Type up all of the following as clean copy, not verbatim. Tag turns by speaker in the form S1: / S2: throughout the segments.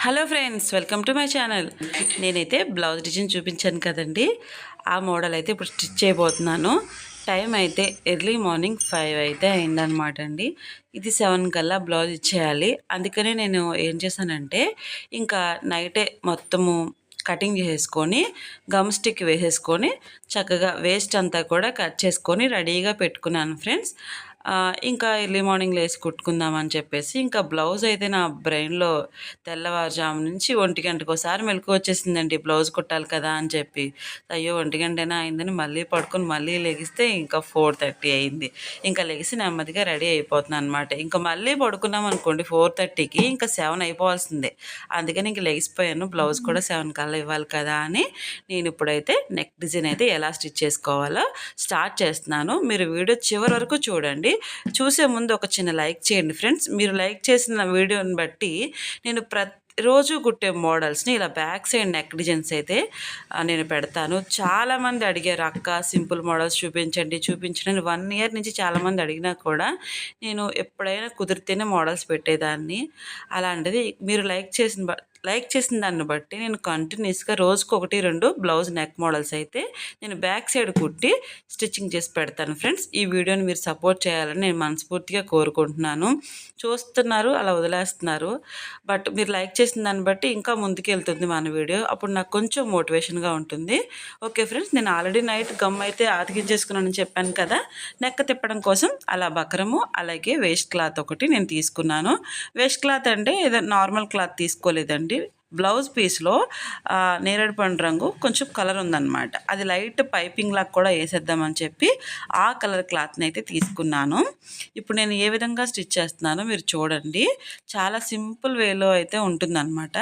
S1: Hello friends, welcome to my channel. నేనైతే blouse design చూపించాను కదండి, ఆ మోడల్ అయితే ఇప్పుడు స్టిచ్ చేయబోతున్నాను. టైం అయితే ఎర్లీ మార్నింగ్ 5 అయితే అయిందనమాట అండి. ఇది 7 కల్లా బ్లౌజ్ ఇచ్చేయాలి. అందుకనే నేను ఏం చేశానంటే ఇంకా నైటే మొత్తము కటింగ్ చేసేసుకొని గమ్ స్టిక్ వేసేసుకొని చక్కగా వేస్ట్ అంతా కూడా కట్ చేసుకొని రెడీగా పెట్టుకున్నాను ఫ్రెండ్స్. ఇంకా ఎర్లీ మార్నింగ్ లేసి కుట్టుకుందామని చెప్పేసి ఇంకా బ్లౌజ్ అయితే నా బ్రెయిన్‌లో తెల్లవారుజాము నుంచి 1 గంటకోసారి మెలుకువ వచ్చేసిందండి. బ్లౌజ్ కుట్టాలి కదా అని చెప్పి. అయ్యో! 1 గంటేనా అయిందని మళ్ళీ పడుకొని మళ్ళీ లెగిస్తే ఇంకా 4:30 అయింది. ఇంకా లెగిసి నెమ్మదిగా రెడీ అయిపోతున్నాననమాట. ఇంకా మళ్ళీ పడుకున్నామనుకోండి 4:30కి ఇంకా 7 అయిపోవాల్సిందే. అందుకని ఇంక లెగిసిపోయాను. బ్లౌజ్ కూడా 7 కల్లా ఇవ్వాలి కదా అని నేనిప్పుడైతే నెక్ డిజైన్ అయితే ఎలా స్టిచ్ చేసుకోవాలో స్టార్ట్ చేస్తున్నాను. మీరు వీడియో చివరి వరకు చూడండి. చూసే ముందు ఒక చిన్న లైక్ చేయండి ఫ్రెండ్స్. మీరు లైక్ చేసిన వీడియోని బట్టి నేను రోజు కుట్టే మోడల్స్ని ఇలా బ్యాక్ సైడ్ నెక్ డిజైన్స్ అయితే నేను పెడతాను. చాలామంది అడిగారు, అక్క సింపుల్ మోడల్స్ చూపించండి చూపించండి. 1 ఇయర్ నుంచి చాలామంది అడిగినా కూడా నేను ఎప్పుడైనా కుదిరితేనే మోడల్స్ పెట్టేదాన్ని. అలాంటిది మీరు లైక్ చేసిన దాన్ని బట్టి నేను కంటిన్యూస్గా రోజుకు 1-2 బ్లౌజ్ నెక్ మోడల్స్ అయితే నేను బ్యాక్ సైడ్ కుట్టి స్టిచ్చింగ్ చేసి పెడతాను ఫ్రెండ్స్. ఈ వీడియోని మీరు సపోర్ట్ చేయాలని నేను మనస్ఫూర్తిగా కోరుకుంటున్నాను. చూస్తున్నారు, అలా వదిలేస్తున్నారు. బట్ మీరు లైక్ చేసిన దాన్ని బట్టి ఇంకా ముందుకెళ్తుంది మన వీడియో. అప్పుడు నాకు కొంచెం మోటివేషన్గా ఉంటుంది. ఓకే ఫ్రెండ్స్, నేను ఆల్రెడీ నైట్ గమ్ అయితే అతికించేసుకున్నానని చెప్పాను కదా. నెక్క తిప్పడం కోసం అలా బకరము అలాగే వేస్ట్ క్లాత్ ఒకటి నేను తీసుకున్నాను. వేస్ట్ క్లాత్ అంటే ఏదో నార్మల్ క్లాత్ తీసుకోలేదండి. బ్లౌజ్ పీస్లో నేరేడు పండు రంగు కొంచెం కలర్ ఉందన్నమాట. అది లైట్ పైపింగ్ లాగా కూడా వేసేద్దామని చెప్పి ఆ కలర్ క్లాత్ని అయితే తీసుకున్నాను. ఇప్పుడు నేను ఏ విధంగా స్టిచ్ చేస్తున్నానో మీరు చూడండి. చాలా సింపుల్ వేలో అయితే ఉంటుందన్నమాట.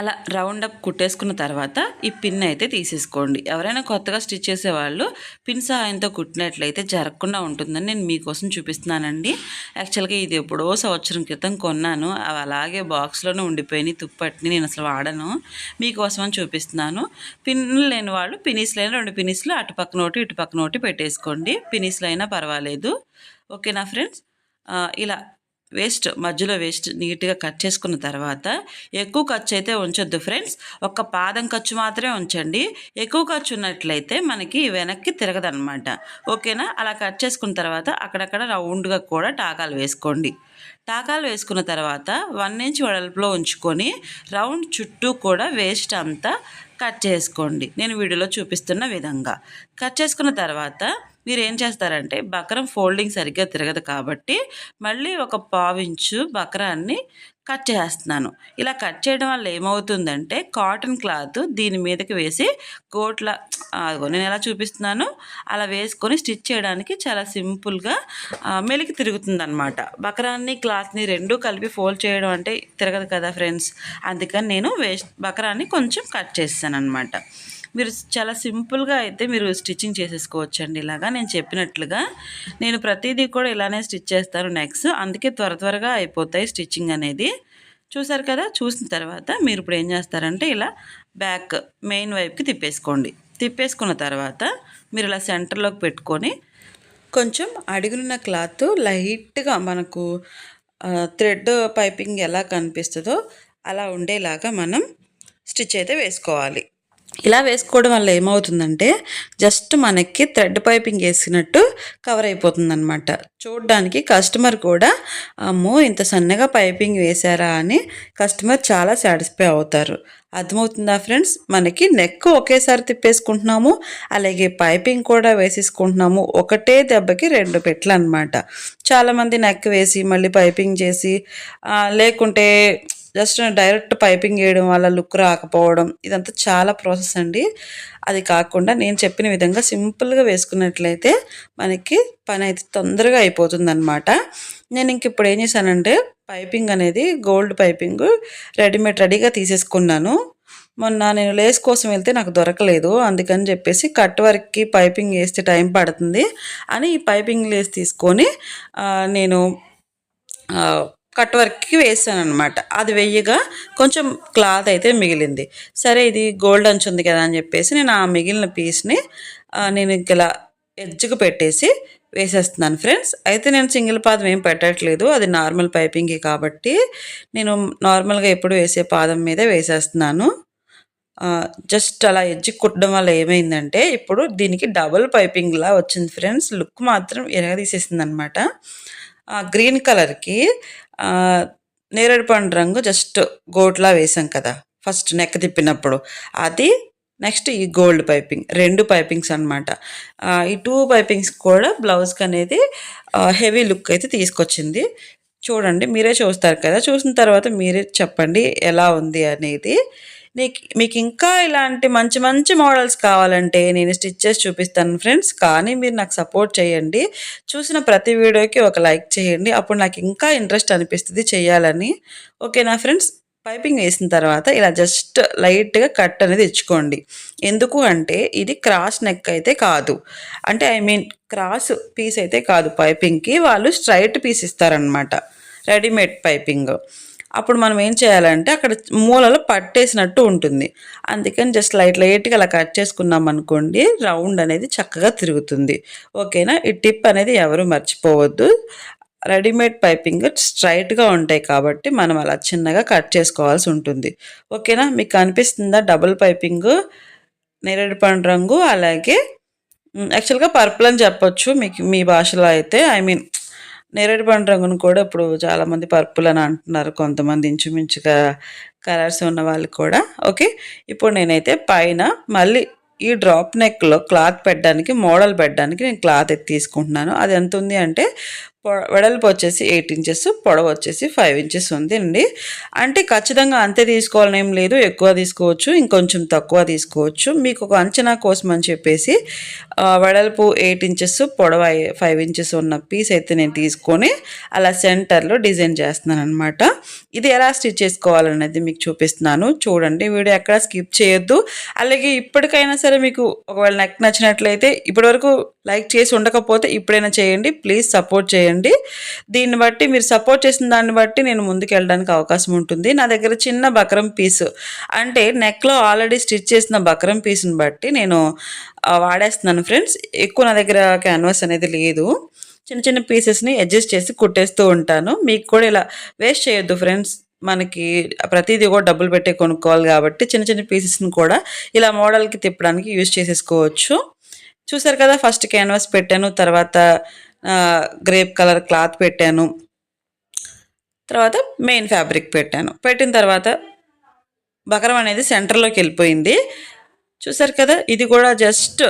S1: అలా రౌండ్ అప్ కుట్టేసుకున్న తర్వాత ఈ పిన్ అయితే తీసేసుకోండి. ఎవరైనా కొత్తగా స్టిచ్ చేసేవాళ్ళు పిన్ సహాయంతో కుట్టినట్లయితే జరగకుండా ఉంటుందని నేను మీకోసం చూపిస్తున్నానండి. యాక్చువల్గా ఇది ఎప్పుడో సంవత్సరం క్రితం కొన్నాను. అవి అలాగే బాక్స్లోనే ఉండిపోయినాయి. తుప్పట్ని నేను అసలు వాడను. మీకోసం అని చూపిస్తున్నాను. పిన్నులు లేని వాళ్ళు పినీస్లైనా 2 పినీస్లు అటుపక్కన ఒకటి ఇటుపక్కన ఒకటి పెట్టేసుకోండి. పినీస్లు అయినా పర్వాలేదు. ఓకేనా ఫ్రెండ్స్. ఇలా మధ్యలో వేస్ట్ నీట్గా కట్ చేసుకున్న తర్వాత ఎక్కువ ఖర్చు అయితే ఉంచొద్దు ఫ్రెండ్స్. ఒక్క పాదం ఖర్చు మాత్రమే ఉంచండి. ఎక్కువ ఖర్చు ఉన్నట్లయితే మనకి వెనక్కి తిరగదనమాట. ఓకేనా. అలా కట్ చేసుకున్న తర్వాత అక్కడక్కడ రౌండ్గా కూడా టాకాలు వేసుకోండి. టాకాలు వేసుకున్న తర్వాత 1 ఇంచ్ వెడల్పులో ఉంచుకొని రౌండ్ చుట్టూ కూడా వేస్ట్ అంతా కట్ చేసుకోండి. నేను వీడియోలో చూపిస్తున్న విధంగా కట్ చేసుకున్న తర్వాత మీరు ఏం చేస్తారంటే బక్రం ఫోల్డింగ్ సరిగ్గా తిరగదు కాబట్టి మళ్ళీ ఒక 1/4 ఇంచు బక్రాన్ని కట్ చేస్తున్నాను. ఇలా కట్ చేయడం వల్ల ఏమవుతుందంటే కాటన్ క్లాత్ దీని మీదకి వేసి కోట్ల నేను ఎలా చూపిస్తున్నాను అలా వేసుకొని స్టిచ్ చేయడానికి చాలా సింపుల్గా మెలికి తిరుగుతుంది అనమాట. బక్రాన్ని క్లాత్ని రెండూ కలిపి ఫోల్డ్ చేయడం అంటే తిరగదు కదా ఫ్రెండ్స్. అందుకని నేను బక్రాన్ని కొంచెం కట్ చేస్తాను అనమాట. మీరు చాలా సింపుల్గా అయితే మీరు స్టిచ్చింగ్ చేసేసుకోవచ్చండి. ఇలాగా నేను చెప్పినట్లుగా నేను ప్రతిదీ కూడా ఇలానే స్టిచ్ చేస్తాను నెక్స్ట్. అందుకే త్వరగా అయిపోతాయి స్టిచ్చింగ్ అనేది. చూసారు కదా. చూసిన తర్వాత మీరు ఇప్పుడు ఏం చేస్తారంటే ఇలా బ్యాక్ మెయిన్ వైపుకి తిప్పేసుకున్న తర్వాత మీరు ఇలా సెంటర్లోకి పెట్టుకొని కొంచెం అడుగునున్న క్లాత్ లైట్గా మనకు థ్రెడ్ పైపింగ్ ఎలా కనిపిస్తుందో అలా ఉండేలాగా మనం స్టిచ్ అయితే వేసుకోవాలి. ఇలా వేసుకోవడం వల్ల ఏమవుతుందంటే జస్ట్ మనకి థ్రెడ్ పైపింగ్ వేసినట్టు కవర్ అయిపోతుంది అనమాట. చూడడానికి కస్టమర్ కూడా అమ్మో ఇంత సన్నగా పైపింగ్ వేశారా అని కస్టమర్ చాలా సాటిస్ఫై అవుతారు. అర్థమవుతుందా ఫ్రెండ్స్. మనకి నెక్ ఒకేసారి తిప్పేసుకుంటున్నాము, అలాగే పైపింగ్ కూడా వేసేసుకుంటున్నాము. ఒకటే దెబ్బకి 2 పెట్లు అనమాట. చాలామంది నెక్ వేసి మళ్ళీ పైపింగ్ చేసి లేకుంటే జస్ట్ డైరెక్ట్ పైపింగ్ వేయడం వల్ల లుక్ రాకపోవడం ఇదంతా చాలా ప్రాసెస్ అండి. అది కాకుండా నేను చెప్పిన విధంగా సింపుల్గా వేసుకున్నట్లయితే మనకి పని అయితే తొందరగా అయిపోతుంది అనమాట. నేను ఇంక ఇప్పుడు ఏం చేశానంటే పైపింగ్ అనేది గోల్డ్ పైపింగ్ రెడీగా తీసేసుకున్నాను. మొన్న నేను లేస్ కోసం వెళ్తే నాకు దొరకలేదు. అందుకని చెప్పేసి కట్ వర్క్కి పైపింగ్ వేస్తే టైం పడుతుంది అని ఈ పైపింగ్ లేస్ తీసుకొని నేను కట్ వర్క్కి వేసాను అనమాట. అది వెయ్యగా కొంచెం క్లాత్ అయితే మిగిలింది. సరే ఇది గోల్డ్ అంచు ఉంది కదా అని చెప్పేసి నేను ఆ మిగిలిన పీస్ని నేను ఇలా ఎడ్జ్కి పెట్టేసి వేసేస్తున్నాను ఫ్రెండ్స్. అయితే నేను సింగిల్ పాదం ఏం పెట్టట్లేదు. అది నార్మల్ పైపింగే కాబట్టి నేను నార్మల్‌గా ఎప్పుడు వేసే పాదం మీదే వేసేస్తున్నాను. జస్ట్ అలా ఎడ్జ్‌కి కుట్టడం వల్ల ఏమైందంటే, ఇప్పుడు దీనికి డబుల్ పైపింగ్‌లా వచ్చింది ఫ్రెండ్స్. లుక్ మాత్రం ఇరగదీసేసిందనమాట. గ్రీన్ కలర్‌కి ఆహ్, నేరేడు పండు రంగు జస్ట్ గోటులా వేసాం కదా! ఫస్ట్ నెక్ తిప్పినప్పుడు. అది నెక్స్ట్ ఈ గోల్డ్ పైపింగ్. 2 పైపింగ్స్ అనమాట. ఈ 2 పైపింగ్స్ కూడా బ్లౌజ్‌కనేది హెవీ లుక్ అయితే తీసుకొచ్చింది. చూడండి మీరే చూస్తారు కదా! చూసిన తర్వాత మీరే చెప్పండి ఎలా ఉంది అనేది. మీకింకా ఇలాంటి మంచి మంచి మోడల్స్ కావాలంటే నేను స్టిచ్ చేసి చూపిస్తాను ఫ్రెండ్స్. కానీ మీరు నాకు సపోర్ట్ చేయండి. చూసిన ప్రతి వీడియోకి ఒక లైక్ చేయండి. అప్పుడు నాకు ఇంకా ఇంట్రెస్ట్ అనిపిస్తది చేయాలని. ఓకేనా ఫ్రెండ్స్? పైపింగ్ వేసిన తర్వాత ఇలా జస్ట్ లైట్‌గా కట్ అనేది ఇచ్చుకోండి. ఎందుకు అంటే ఇది క్రాస్ నెక్ అయితే కాదు. అంటే ఐ మీన్ క్రాస్ పీస్ అయితే కాదు పైపింగ్‌కి. వాళ్ళు స్ట్రెయిట్ పీస్ ఇస్తారనమాట. Readymade piping. అప్పుడు మనం ఏం చేయాలంటే అక్కడ మూలలో పట్టేసినట్టు ఉంటుంది. అందుకని జస్ట్ లైట్‌గా అలా కట్ చేసుకున్నామనుకోండి రౌండ్ అనేది చక్కగా తిరుగుతుంది. ఓకేనా? ఈ టిప్ అనేది ఎవరు మర్చిపోవద్దు. రెడీమేడ్ పైపింగ్ స్ట్రెయిట్‌గా ఉంటాయి కాబట్టి మనం అలా చిన్నగా కట్ చేసుకోవాల్సి ఉంటుంది. ఓకేనా? మీకు కనిపిస్తుందా డబుల్ పైపింగు, నేరేడు పండు రంగు అలాగే యాక్చువల్‌గా పర్పుల్ అని చెప్పొచ్చు మీకు మీ భాషలో అయితే. ఐ మీన్ నేరేడు పండు రంగును కూడా ఇప్పుడు చాలామంది పర్పుల్ అని అంటున్నారు. కొంతమంది ఇంచుమించుగా కలర్స్ ఉన్న వాళ్ళు కూడా. ఓకే. ఇప్పుడు నేనైతే పైన మళ్ళీ ఈ డ్రాప్ నెక్‌లో క్లాత్ పెట్టడానికి, మోడల్ పెట్టడానికి నేను క్లాత్ అయితే తీసుకుంటున్నాను. అది ఎంతుంది అంటే వెడల్పు వచ్చేసి 8 ఇంచెస్, పొడవు వచ్చేసి 5 ఇంచెస్ ఉందండి. అంటే ఖచ్చితంగా అంతే తీసుకోవాలని ఏం లేదు. ఎక్కువ తీసుకోవచ్చు, ఇంకొంచెం తక్కువ తీసుకోవచ్చు. మీకు ఒక అంచనా కోసం అని చెప్పేసి వెడల్పు 8 ఇంచెస్, పొడవు 5 ఇంచెస్ ఉన్న పీస్ అయితే నేను తీసుకొని అలా సెంటర్‌లో డిజైన్ చేస్తున్నాననమాట. ఇది ఎలా స్టిచ్ చేసుకోవాలనేది మీకు చూపిస్తున్నాను. చూడండి వీడియో ఎక్కడ స్కిప్ చేయొద్దు. అలాగే ఇప్పటికైనా సరే మీకు ఒకవేళ నెక్ నచ్చినట్లయితే ఇప్పటివరకు లైక్ చేసి ఉండకపోతే ఇప్పుడైనా చేయండి. ప్లీజ్ సపోర్ట్ చేయండి. దీన్ని బట్టి మీరు సపోర్ట్ చేసిన దాన్ని బట్టి నేను ముందుకెళ్ళడానికి అవకాశం ఉంటుంది. నా దగ్గర చిన్న బక్రం పీసు అంటే నెక్‌లో ఆల్రెడీ స్టిచ్ చేసిన బక్రం పీస్‌ని బట్టి నేను వాడేస్తున్నాను ఫ్రెండ్స్. ఎక్కువ నా దగ్గర క్యాన్వాస్ అనేది లేదు. చిన్న చిన్న పీసెస్‌ని అడ్జస్ట్ చేసి కుట్టేస్తూ ఉంటాను. మీకు కూడా ఇలా వేస్ట్ చేయొద్దు ఫ్రెండ్స్. మనకి ప్రతీది కూడా డబ్బులు పెట్టే కొనుక్కోవాలి కాబట్టి చిన్న చిన్న పీసెస్‌ని కూడా ఇలా మోడల్‌కి తిప్పడానికి యూజ్ చేసేసుకోవచ్చు. చూసారు కదా! ఫస్ట్ క్యాన్వాస్ పెట్టాను. తర్వాత గ్రేప్ కలర్ క్లాత్ పెట్టాను. తర్వాత మెయిన్ ఫ్యాబ్రిక్ పెట్టాను. పెట్టిన తర్వాత బకరం అనేది సెంటర్‌లోకెళ్ళిపోయింది. చూసారు కదా! ఇది కూడా జస్ట్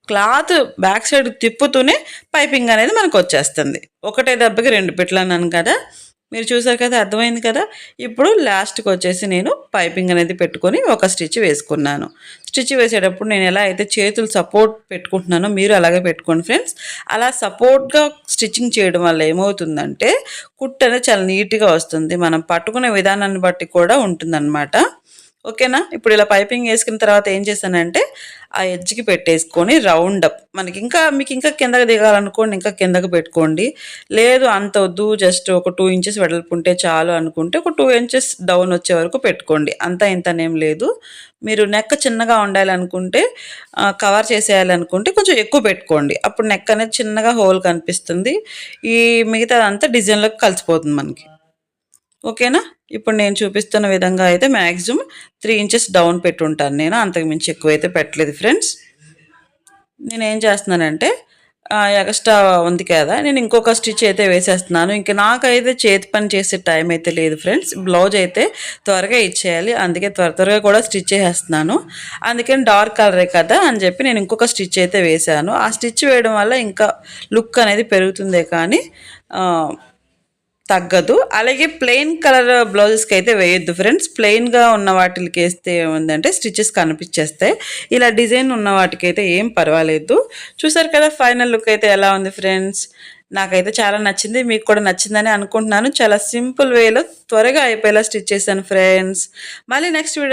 S1: క్లాత్ బ్యాక్ సైడ్ తిప్పుతూనే పైపింగ్ అనేది మనకొచ్చేస్తుంది. ఒకటే దెబ్బకి 2 పెట్లు అన్నాను కదా! మీరు చూసారు కదా! అర్థమైంది కదా! ఇప్పుడు లాస్ట్‌కొచ్చేసి నేను పైపింగ్ అనేది పెట్టుకొని ఒక స్టిచ్ వేసుకున్నాను. స్టిచ్ వేసేటప్పుడు నేను ఎలా అయితే చేతులు సపోర్ట్ పెట్టుకుంటున్నానో మీరు అలాగే పెట్టుకోండి ఫ్రెండ్స్. అలా సపోర్ట్‌గా స్టిచ్చింగ్ చేయడం వల్ల ఏమవుతుందంటే కుట్టు అనేది చాలా నీట్‌గా వస్తుంది. మనం పట్టుకునే విధానాన్ని బట్టి కూడా ఉంటుందన్నమాట. ఓకేనా? ఇప్పుడు ఇలా పైపింగ్ ఏసుకున్న తర్వాత ఏం చేశానంటే, ఆ ఎడ్జ్‌కి పెట్టేసుకొని రౌండ్ అప్ మీకింకా కిందకి దిగాలనుకోండి ఇంకా కిందకి పెట్టుకోండి. లేదు అంత వద్దు జస్ట్ ఒక 2 ఇంచెస్ వెడల్పు ఉంటే చాలు అనుకుంటే ఒక 2 ఇంచెస్ డౌన్ వచ్చే వరకు పెట్టుకోండి. అంతా ఇంతనేం లేదు. మీరు నెక్ చిన్నగా ఉండాలనుకుంటే కవర్ చేసేయాలనుకుంటే కొంచెం ఎక్కువ పెట్టుకోండి. అప్పుడు నెక్ అనేది చిన్నగా హోల్ కనిపిస్తుంది. ఈ మిగతాదంతా డిజైన్‌లోకి కలిసిపోతుంది మనకి. ఓకేనా? ఇప్పుడు నేను చూపిస్తున్న విధంగా అయితే మాక్సిమం 3 ఇంచెస్ డౌన్ పెట్టుంటాను నేను. అంతకు మించి ఎక్కువైతే పెట్టలేదు ఫ్రెండ్స్. నేనేం చేస్తున్నానంటే ఎగస్ట్రా ఉంది కదా! నేను ఇంకొక స్టిచ్ అయితే వేసేస్తున్నాను. ఇంక నాకైతే చేతి పని చేసే టైం అయితే లేదు ఫ్రెండ్స్. బ్లౌజ్ అయితే త్వరగా ఇచ్చేయాలి. అందుకే త్వరగా కూడా స్టిచ్ చేసేస్తున్నాను. అందుకని డార్క్ కలరే కదా అని చెప్పి నేను ఇంకొక స్టిచ్ అయితే వేశాను. ఆ స్టిచ్ వేయడం వల్ల ఇంకా లుక్ అనేది పెరుగుతుందే కానీ తగ్గదు. అలాగే ప్లెయిన్ కలర్ బ్లౌజెస్‌కి అయితే వేయొద్దు ఫ్రెండ్స్. ప్లెయిన్‌గా ఉన్న వాటిలకి ఏస్తే ఏముందంటే స్టిచెస్ కనిపించేస్తాయి. ఇలా డిజైన్ ఉన్న వాటికైతే ఏం పర్వాలేదు. చూసారు కదా ఫైనల్ లుక్ అయితే ఎలా ఉంది ఫ్రెండ్స్. నాకైతే చాలా నచ్చింది. మీకు కూడా నచ్చిందని అనుకుంటున్నాను. చాలా సింపుల్ వేలో త్వరగా అయిపోయేలా స్టిచ్ చేశాను ఫ్రెండ్స్. మళ్ళీ నెక్స్ట్ వీడియో